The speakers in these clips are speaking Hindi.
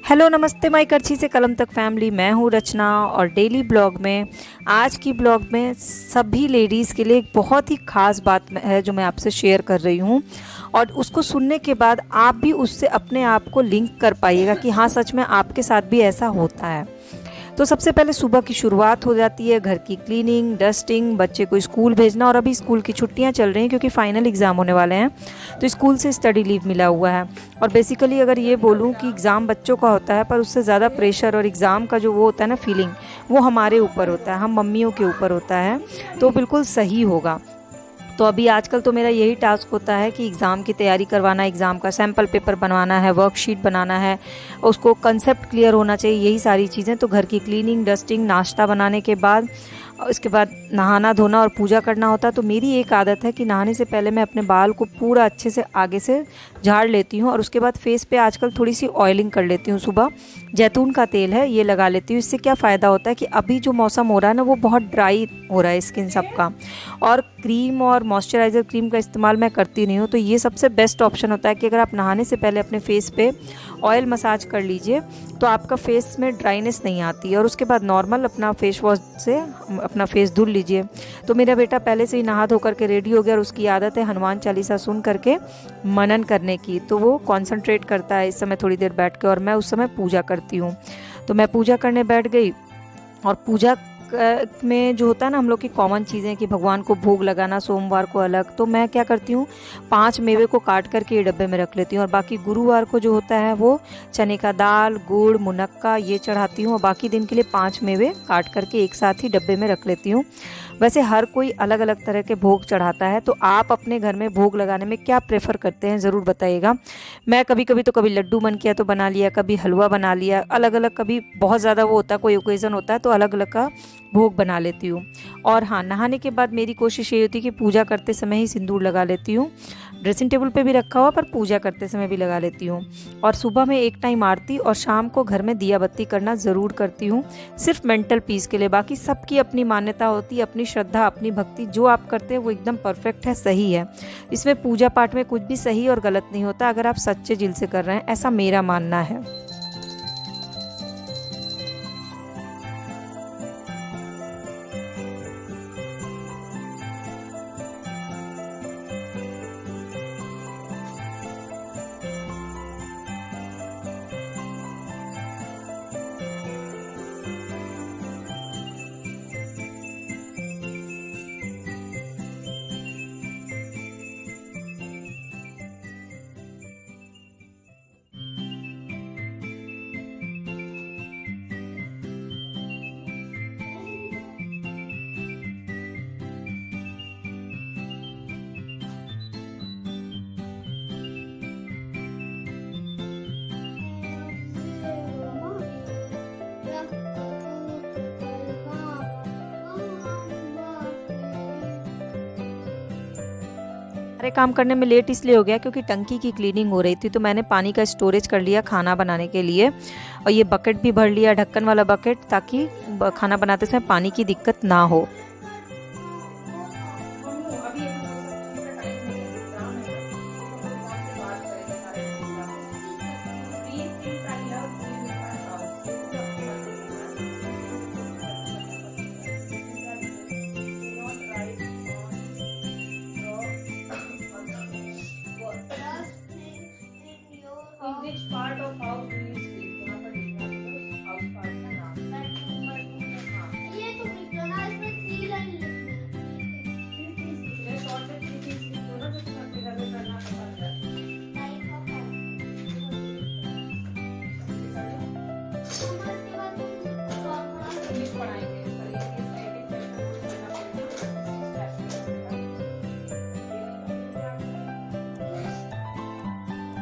हेलो नमस्ते माई करछी से कलम तक फैमिली। मैं हूँ रचना और डेली ब्लॉग में आज की ब्लॉग में सभी लेडीज़ के लिए एक बहुत ही ख़ास बात है जो मैं आपसे शेयर कर रही हूँ। और उसको सुनने के बाद आप भी उससे अपने आप को लिंक कर पाइएगा कि हाँ, सच में आपके साथ भी ऐसा होता है। तो सबसे पहले सुबह की शुरुआत हो जाती है, घर की क्लीनिंग, डस्टिंग, बच्चे को स्कूल भेजना। और अभी स्कूल की छुट्टियां चल रही हैं क्योंकि फाइनल एग्ज़ाम होने वाले हैं, तो स्कूल से स्टडी लीव मिला हुआ है। और बेसिकली अगर ये बोलूँ कि एग्ज़ाम बच्चों का होता है, पर उससे ज़्यादा प्रेशर और एग्ज़ाम का जो वो होता है ना फीलिंग, वो हमारे ऊपर होता है, हम मम्मियों के ऊपर होता है। तो बिल्कुल सही होगा। तो अभी आजकल तो मेरा यही टास्क होता है कि एग्ज़ाम की तैयारी करवाना, एग्ज़ाम का सैम्पल पेपर बनवाना है, वर्कशीट बनाना है, उसको कंसेप्ट क्लियर होना चाहिए, यही सारी चीज़ें। तो घर की क्लीनिंग, डस्टिंग, नाश्ता बनाने के बाद उसके बाद नहाना धोना और पूजा करना होता है। तो मेरी एक आदत है कि नहाने से पहले मैं अपने बाल को पूरा अच्छे से आगे से झाड़ लेती हूँ और उसके बाद फेस पे आजकल थोड़ी सी ऑयलिंग कर लेती हूँ। सुबह जैतून का तेल है, ये लगा लेती हूँ। इससे क्या फ़ायदा होता है कि अभी जो मौसम हो रहा है ना, वो बहुत ड्राई हो रहा है स्किन सबका, और क्रीम और मॉइस्चराइज़र क्रीम का इस्तेमाल मैं करती नहीं हूँ। तो ये सबसे बेस्ट ऑप्शन होता है कि अगर आप नहाने से पहले अपने फेस पे ऑयल मसाज कर लीजिए तो आपका फेस में ड्राइनेस नहीं आती है। और उसके बाद नॉर्मल अपना फेस वॉश से अपना फेस धुल लीजिए। तो मेरा बेटा पहले से ही नहा धो करके रेडी हो गया और उसकी आदत है हनुमान चालीसा सुन करके मनन करने की। तो वो कॉन्सेंट्रेट करता है इस समय थोड़ी देर बैठ के, और मैं उस समय पूजा करती हूँ। तो मैं पूजा करने बैठ गई। और पूजा में जो होता है ना, हम लोग की कॉमन चीज़ें कि भगवान को भोग लगाना, सोमवार को अलग। तो मैं क्या करती हूँ, 5 मेवे को काट करके ये डब्बे में रख लेती हूँ। और बाकी गुरुवार को जो होता है वो चने का दाल, गुड़, मुनक्का ये चढ़ाती हूँ। और बाकी दिन के लिए 5 मेवे काट करके एक साथ ही डब्बे में रख लेती हूँ। वैसे हर कोई अलग अलग तरह के भोग चढ़ाता है, तो आप अपने घर में भोग लगाने में क्या प्रेफर करते हैं ज़रूर बताइएगा। मैं कभी कभी तो कभी लड्डू मन किया तो बना लिया, कभी हलवा बना लिया, अलग अलग। कभी बहुत ज़्यादा वो होता है, कोई ओकेज़न होता है तो अलग अलग का भोग बना लेती हूँ। और हाँ, नहाने के बाद मेरी कोशिश ये होती है कि पूजा करते समय ही सिंदूर लगा लेती हूँ। ड्रेसिंग टेबल पे भी रखा हुआ, पर पूजा करते समय भी लगा लेती हूँ। और सुबह में एक टाइम आरती और शाम को घर में दिया बत्ती करना ज़रूर करती हूँ, सिर्फ मेंटल पीस के लिए। बाकी सबकी अपनी मान्यता होती है, अपनी श्रद्धा, अपनी भक्ति। जो आप करते हैं वो एकदम परफेक्ट है, सही है। इसमें पूजा पाठ में कुछ भी सही और गलत नहीं होता अगर आप सच्चे दिल से कर रहे हैं, ऐसा मेरा मानना है। सारे काम करने में लेट इसलिए हो गया क्योंकि टंकी की क्लीनिंग हो रही थी। तो मैंने पानी का स्टोरेज कर लिया खाना बनाने के लिए, और ये बकेट भी भर लिया, ढक्कन वाला बकेट, ताकि खाना बनाते समय पानी की दिक्कत ना हो। In which part of house do you sleep? यहाँ पर लिखना है तो house part का नाम। हाँ। ये तो लिखो ना, इसमें 3 लाइन लिखनी है। 3 things लिखने हैं, short में 3 things लिख दो ना, जो तुम्हें अपने घर में करना पसंद है। Type of house। उसके बाद इंग्लिश पढ़ाएंगे, पर ये edit करके कुछ करना पड़ेगा।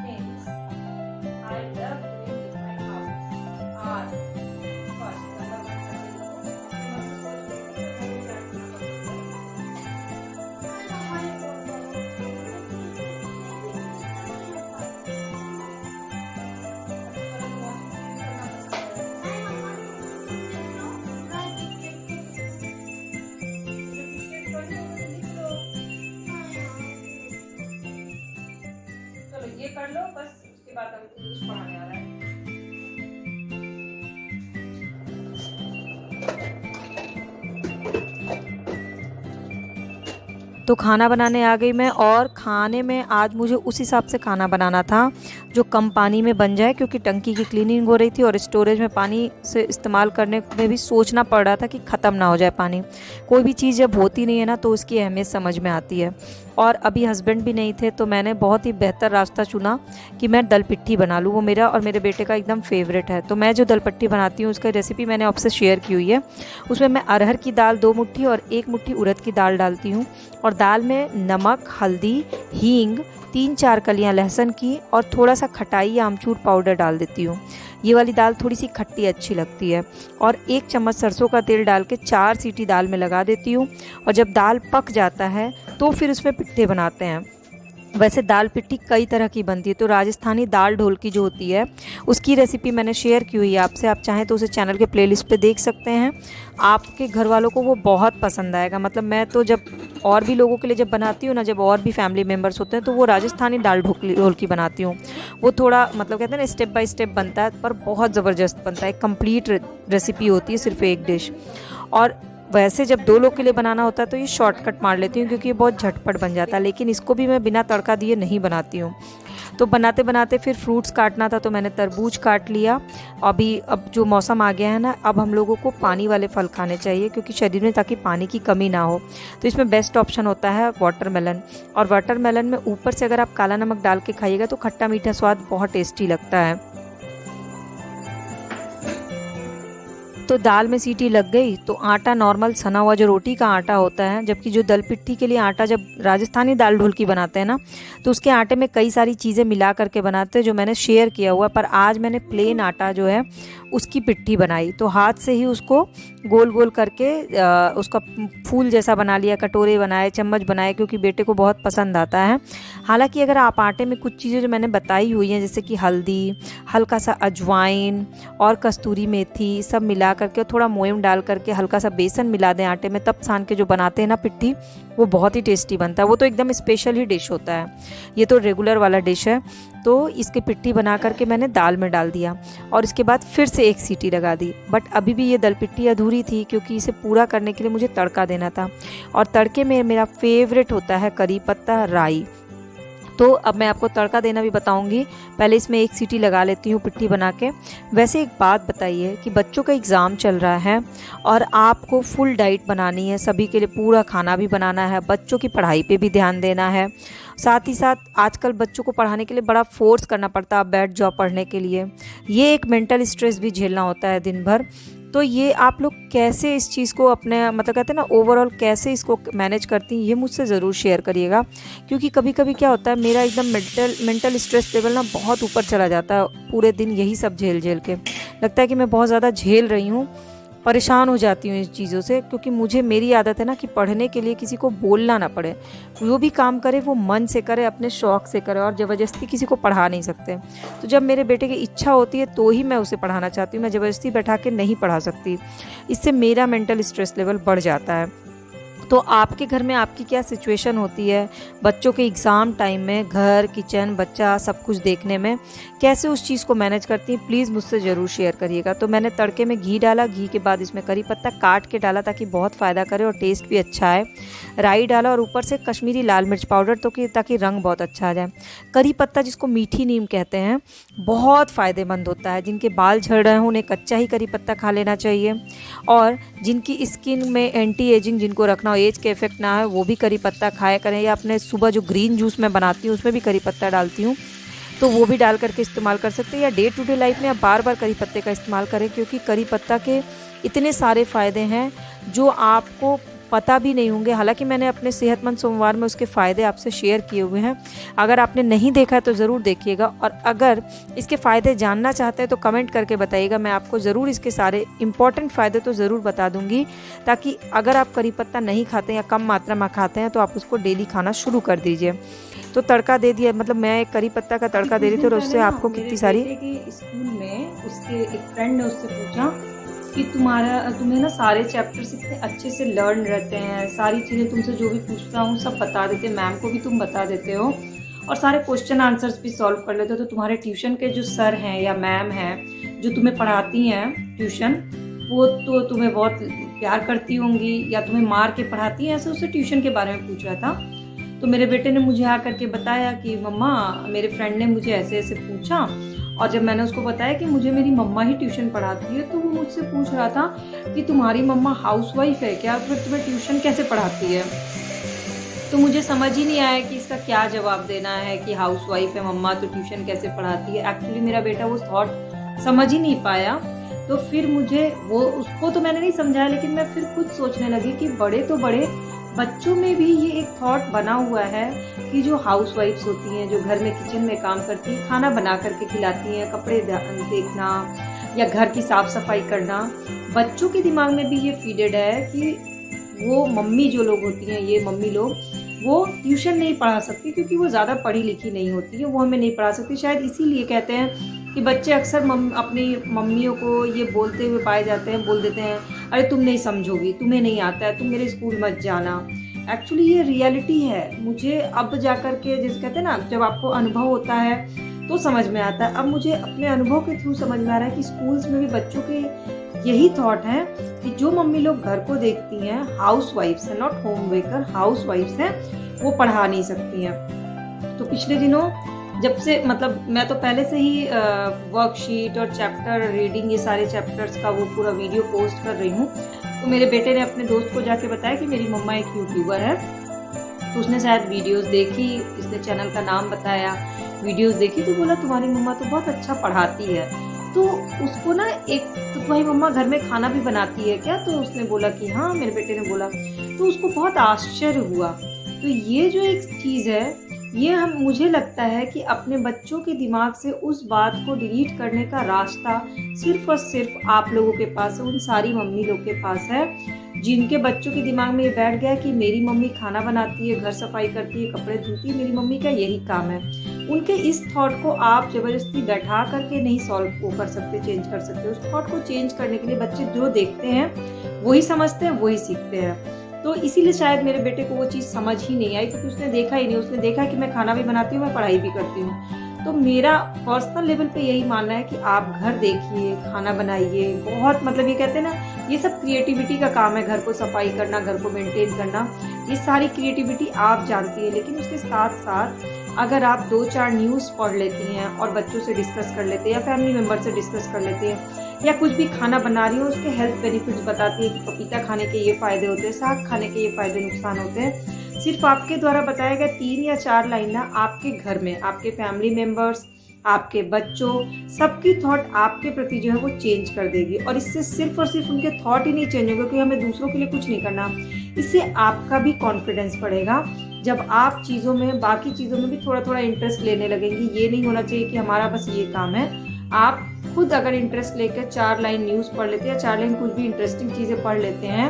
Things I love doing in my house are first, number one करके लिखो। अपने मन से सोच के लिखो, घर में क्या करना पसंद है। चलो ये कर लो बस, उसके बाद अब इंग्लिश पढ़ाने आ रहा है। तो खाना बनाने आ गई मैं, और खाने में आज मुझे उस हिसाब से खाना बनाना था जो कम पानी में बन जाए, क्योंकि टंकी की क्लीनिंग हो रही थी और स्टोरेज में पानी से इस्तेमाल करने में भी सोचना पड़ रहा था कि ख़त्म ना हो जाए पानी। कोई भी चीज़ जब होती नहीं है ना तो उसकी अहमियत समझ में आती है। और अभी हस्बैंड भी नहीं थे तो मैंने बहुत ही बेहतर रास्ता चुना कि मैं दल पिट्ठी बना लूँ। वो मेरा और मेरे बेटे का एकदम फेवरेट है। तो मैं जो दल पिट्ठी बनाती हूँ उसका रेसिपी मैंने आपसे शेयर की हुई है। उसमें मैं अरहर की दाल 2 मुट्ठी और 1 मुट्ठी उड़द की दाल डालती हूँ, और दाल में नमक, हल्दी, हींग, 3-4 कलियाँ लहसुन की और थोड़ा सा खटाई या आमचूर पाउडर डाल देती हूँ। ये वाली दाल थोड़ी सी खट्टी अच्छी लगती है। और 1 चम्मच सरसों का तेल डाल के 4 सीटी दाल में लगा देती हूँ। और जब दाल पक जाता है तो फिर उसमें पिट्ठे बनाते हैं। वैसे दाल पिट्ठी कई तरह की बनती है, तो राजस्थानी दाल ढोलकी जो होती है उसकी रेसिपी मैंने शेयर की हुई है आपसे। आप चाहें तो उसे चैनल के प्लेलिस्ट पे देख सकते हैं। आपके घर वालों को वो बहुत पसंद आएगा। मतलब मैं तो जब और भी लोगों के लिए जब बनाती हूँ ना, जब और भी फैमिली मेम्बर्स होते हैं, तो वो राजस्थानी दाल ढोलकी बनाती हूँ। वो थोड़ा मतलब कहते हैं ना स्टेप बाय स्टेप बनता है, पर बहुत ज़बरदस्त बनता है। कंप्लीट रेसिपी होती है, सिर्फ एक डिश। और वैसे जब 2 लोग के लिए बनाना होता है तो ये शॉर्टकट मार लेती हूँ, क्योंकि ये बहुत झटपट बन जाता है। लेकिन इसको भी मैं बिना तड़का दिए नहीं बनाती हूँ। तो बनाते बनाते फिर फ्रूट्स काटना था, तो मैंने तरबूज काट लिया। अब जो मौसम आ गया है ना, अब हम लोगों को पानी वाले फल खाने चाहिए, क्योंकि शरीर में ताकि पानी की कमी ना हो। तो इसमें बेस्ट ऑप्शन होता है वाटरमेलन। और वाटरमेलन में ऊपर से अगर आप काला नमक डाल के खाइएगा तो खट्टा मीठा स्वाद बहुत टेस्टी लगता है। तो दाल में सीटी लग गई तो आटा नॉर्मल सना हुआ जो रोटी का आटा होता है, जबकि जो दल पिट्ठी के लिए आटा जब राजस्थानी दाल ढोलकी बनाते हैं ना, तो उसके आटे में कई सारी चीज़ें मिला करके बनाते हैं जो मैंने शेयर किया हुआ। पर आज मैंने प्लेन आटा जो है उसकी पिट्ठी बनाई। तो हाथ से ही उसको गोल गोल करके उसका फूल जैसा बना लिया, कटोरे बनाए, चम्मच बनाए, क्योंकि बेटे को बहुत पसंद आता है। हालांकि अगर आप आटे में कुछ चीज़ें जो मैंने बताई हुई हैं, जैसे कि हल्दी, हल्का सा अजवाइन और कस्तूरी मेथी सब मिला करके, थोड़ा मोयम डाल करके, हल्का सा बेसन मिला दें आटे में, तब सान के जो बनाते हैं ना पिट्ठी, वो बहुत ही टेस्टी बनता है। वो तो एकदम स्पेशल ही डिश होता है। ये तो रेगुलर वाला डिश है। तो इसकी पिट्ठी बना करके मैंने दाल में डाल दिया और इसके बाद फिर से 1 सीटी लगा दी। बट अभी भी ये दल पिट्ठी अधूरी थी, क्योंकि इसे पूरा करने के लिए मुझे तड़का देना था। और तड़के में मेरा फेवरेट होता है करी पत्ता, राई। तो अब मैं आपको तड़का देना भी बताऊंगी। पहले इसमें 1 सीटी लगा लेती हूँ पिट्ठी बना के। वैसे एक बात बताइए कि बच्चों का एग्ज़ाम चल रहा है और आपको फुल डाइट बनानी है, सभी के लिए पूरा खाना भी बनाना है, बच्चों की पढ़ाई पे भी ध्यान देना है। साथ ही साथ आजकल बच्चों को पढ़ाने के लिए बड़ा फोर्स करना पड़ता है, आप बैठ जाओ पढ़ने के लिए। ये एक मेंटल स्ट्रेस भी झेलना होता है दिन भर। तो ये आप लोग कैसे इस चीज़ को अपने मतलब कहते हैं ना ओवरऑल कैसे इसको मैनेज करती हैं, ये मुझसे ज़रूर शेयर करिएगा। क्योंकि कभी कभी क्या होता है, मेरा एकदम मेंटल स्ट्रेस लेवल ना बहुत ऊपर चला जाता है। पूरे दिन यही सब झेल के लगता है कि मैं बहुत ज़्यादा झेल रही हूँ, परेशान हो जाती हूँ इस चीज़ों से। क्योंकि मेरी आदत है ना कि पढ़ने के लिए किसी को बोलना ना पड़े। जो भी काम करे वो मन से करे, अपने शौक़ से करे, और ज़बरदस्ती किसी को पढ़ा नहीं सकते। तो जब मेरे बेटे की इच्छा होती है तो ही मैं उसे पढ़ाना चाहती हूँ, मैं ज़बरदस्ती बैठा के नहीं पढ़ा सकती। इससे मेरा मेंटल स्ट्रेस लेवल बढ़ जाता है। तो आपके घर में आपकी क्या सिचुएशन होती है बच्चों के एग्ज़ाम टाइम में, घर, किचन, बच्चा सब कुछ देखने में, कैसे उस चीज़ को मैनेज करती हैं, प्लीज़ मुझसे ज़रूर शेयर करिएगा। तो मैंने तड़के में घी डाला, घी के बाद इसमें करी पत्ता काट के डाला ताकि बहुत फ़ायदा करे और टेस्ट भी अच्छा आए। राई डाला और ऊपर से कश्मीरी लाल मिर्च पाउडर, तो कि ताकि रंग बहुत अच्छा आ जाए। करी पत्ता जिसको मीठी नीम कहते हैं, बहुत फ़ायदेमंद होता है। जिनके बाल झड़ रहे हैं उन्हें कच्चा ही करी पत्ता खा लेना चाहिए। और जिनकी स्किन में एंटी एजिंग जिनको रखना हो, एज के इफेक्ट ना है, वो भी करी पत्ता खाया करें। या अपने सुबह जो ग्रीन जूस मैं बनाती हूँ उसमें भी करी पत्ता डालती हूँ, तो वो भी डाल करके इस्तेमाल कर सकते हैं। या डे टू डे लाइफ में आप बार बार करी पत्ते का इस्तेमाल करें, क्योंकि करी पत्ता के इतने सारे फ़ायदे हैं जो आपको पता भी नहीं होंगे। हालांकि मैंने अपने सेहतमंद सोमवार में उसके फ़ायदे आपसे शेयर किए हुए हैं। अगर आपने नहीं देखा है तो ज़रूर देखिएगा। और अगर इसके फ़ायदे जानना चाहते हैं तो कमेंट करके बताइएगा, मैं आपको ज़रूर इसके सारे इंपॉर्टेंट फ़ायदे तो ज़रूर बता दूंगी, ताकि अगर आप करी पत्ता नहीं खाते या कम मात्रा में खाते हैं तो आप उसको डेली खाना शुरू कर दीजिए। तो तड़का दे दिया, मतलब मैं एक करी पत्ता का तड़का दे रही थी और उससे आपको कितनी सारी। स्कूल में उसके एक फ्रेंड ने उससे पूछा कि तुम्हें ना सारे चैप्टर्स इतने अच्छे से लर्न रहते हैं, सारी चीज़ें तुमसे जो भी पूछता हूँ सब बता देते, मैम को भी तुम बता देते हो और सारे क्वेश्चन आंसर्स भी सॉल्व कर लेते हो। तो तुम्हारे ट्यूशन के जो सर हैं या मैम हैं जो तुम्हें पढ़ाती हैं ट्यूशन, वो तो तुम्हें बहुत प्यार करती होंगी या तुम्हें मार के पढ़ाती है, ऐसे उससे ट्यूशन के बारे में पूछ रहा था। तो मेरे बेटे ने मुझे आकर के बताया कि मम्मा मेरे फ्रेंड ने मुझे ऐसे ऐसे पूछा, और जब मैंने उसको बताया कि मुझे मेरी मम्मा ही ट्यूशन पढ़ाती है, तो वो मुझसे पूछ रहा था कि तुम्हारी मम्मा हाउसवाइफ है क्या, फिर तुम्हें ट्यूशन कैसे पढ़ाती है। तो मुझे समझ ही नहीं आया कि इसका क्या जवाब देना है कि हाउसवाइफ है मम्मा तो ट्यूशन कैसे पढ़ाती है। एक्चुअली मेरा बेटा वो थॉट समझ ही नहीं पाया। तो फिर मुझे वो उसको तो मैंने नहीं समझाया, लेकिन मैं फिर खुद सोचने लगी कि बड़े तो बड़े, बच्चों में भी ये एक थॉट बना हुआ है कि जो हाउसवाइफ्स होती हैं, जो घर में किचन में काम करती हैं, खाना बना करके खिलाती हैं, कपड़े देखना या घर की साफ सफाई करना, बच्चों के दिमाग में भी ये फीडेड है कि वो मम्मी जो लोग होती हैं, ये मम्मी लोग, वो ट्यूशन नहीं पढ़ा सकती क्योंकि वो ज़्यादा पढ़ी लिखी नहीं होती है, वो हमें नहीं पढ़ा सकती। शायद इसीलिए कहते हैं कि बच्चे अक्सर अपनी मम्मियों को ये बोलते हुए पाए जाते हैं, बोल देते हैं अरे तुम नहीं समझोगी, तुम्हें नहीं आता है, तुम मेरे स्कूल मत जाना। एक्चुअली ये रियलिटी है। मुझे अब जाकर के, जैसे कहते हैं ना, जब आपको अनुभव होता है तो समझ में आता है। अब मुझे अपने अनुभव के थ्रू समझ में आ रहा है कि स्कूल्स में भी बच्चों के यही थॉट है कि जो मम्मी लोग घर को देखती हैं, हाउस वाइफ्स हैं, नॉट होम मेकर, हाउस वाइफ्स हैं, वो पढ़ा नहीं सकती हैं। तो पिछले दिनों जब से, मतलब मैं तो पहले से ही वर्कशीट और चैप्टर रीडिंग, ये सारे चैप्टर्स का वो पूरा वीडियो पोस्ट कर रही हूँ। तो मेरे बेटे ने अपने दोस्त को जाके बताया कि मेरी मम्मा एक यूट्यूबर है। तो उसने शायद वीडियोस देखी, इसने चैनल का नाम बताया, वीडियोस देखी, तो बोला तुम्हारी मम्मा तो बहुत अच्छा पढ़ाती है। तो उसको ना एक, तो तुम्हारी मम्मा घर में खाना भी बनाती है क्या? तो उसने बोला कि हाँ, मेरे बेटे ने बोला। तो उसको बहुत आश्चर्य हुआ। तो ये जो एक चीज़ है, ये मुझे लगता है कि अपने बच्चों के दिमाग से उस बात को डिलीट करने का रास्ता सिर्फ और सिर्फ आप लोगों के पास है, उन सारी मम्मी लोग के पास है जिनके बच्चों के दिमाग में ये बैठ गया कि मेरी मम्मी खाना बनाती है, घर सफाई करती है, कपड़े धुलती है, मेरी मम्मी का यही काम है। उनके इस थॉट को आप ज़बरदस्ती बैठा करके नहीं सॉल्व कर सकते, चेंज कर सकते। उस थॉट को चेंज करने के लिए बच्चे जो देखते हैं वही समझते हैं, वही सीखते हैं। तो इसीलिए शायद मेरे बेटे को वो चीज़ समझ ही नहीं आई, क्योंकि उसने देखा ही नहीं। उसने देखा कि मैं खाना भी बनाती हूँ, मैं पढ़ाई भी करती हूँ। तो मेरा पर्सनल लेवल पे यही मानना है कि आप घर देखिए, खाना बनाइए। बहुत, मतलब ये कहते हैं ना, ये सब क्रिएटिविटी का काम है, घर को सफाई करना, घर को मेंटेन करना, ये सारी क्रिएटिविटी आप जानती है। लेकिन उसके साथ साथ अगर आप 2-4 न्यूज़ पढ़ लेती हैं और बच्चों से डिस्कस कर लेते हैं या फैमिली मेम्बर से डिस्कस कर लेते हैं, या कुछ भी खाना बना रही हो उसके हेल्थ बेनिफिट्स बताती है कि पपीता खाने के ये फ़ायदे होते हैं, साग खाने के ये फ़ायदे नुकसान होते हैं, सिर्फ आपके द्वारा बताया गया 3 या 4 लाइन ना आपके घर में, आपके फैमिली मेम्बर्स, आपके बच्चों, सबकी थॉट आपके प्रति जो है वो चेंज कर देगी। और इससे सिर्फ और सिर्फ उनके थॉट ही नहीं चेंज होंगे, क्योंकि हमें दूसरों के लिए कुछ नहीं करना, इससे आपका भी कॉन्फिडेंस बढ़ेगा। जब आप चीज़ों में, बाकी चीज़ों में भी थोड़ा थोड़ा इंटरेस्ट लेने लगेंगी। ये नहीं होना चाहिए कि हमारा बस ये काम है। आप खुद अगर इंटरेस्ट लेकर 4 लाइन न्यूज़ पढ़ लेते हैं, 4 लाइन कुछ भी इंटरेस्टिंग चीज़ें पढ़ लेते हैं,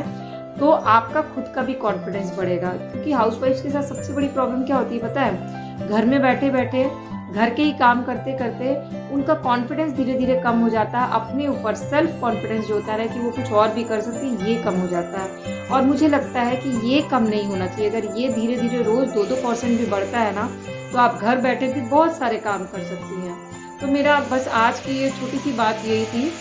तो आपका खुद का भी कॉन्फिडेंस बढ़ेगा। क्योंकि हाउसवाइफ्स के साथ सबसे बड़ी प्रॉब्लम क्या होती है पता है? घर में बैठे बैठे, घर के ही काम करते करते उनका कॉन्फिडेंस धीरे धीरे कम हो जाता है। अपने ऊपर सेल्फ कॉन्फिडेंस जो होता है कि वो कुछ और भी कर सकती है, ये कम हो जाता है। और मुझे लगता है कि ये कम नहीं होना चाहिए। अगर ये धीरे धीरे रोज़ 2-2% भी बढ़ता है ना, तो आप घर बैठे भी बहुत सारे काम कर सकती हैं। तो मेरा बस आज की ये छोटी सी बात यही थी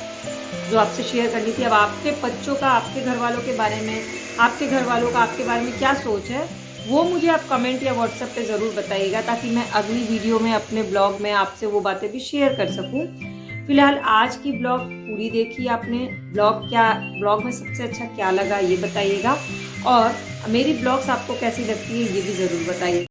जो आपसे शेयर करनी थी। अब आपके बच्चों का, आपके घर वालों के बारे में, आपके घर वालों का आपके बारे में क्या सोच है, वो मुझे आप कमेंट या व्हाट्सएप पे ज़रूर बताइएगा, ताकि मैं अगली वीडियो में अपने ब्लॉग में आपसे वो बातें भी शेयर कर सकूं। फिलहाल आज की ब्लॉग पूरी देखी आपने। ब्लॉग में सबसे अच्छा क्या लगा ये बताइएगा, और मेरी ब्लॉग्स आपको कैसी लगती है ये भी ज़रूर बताइए।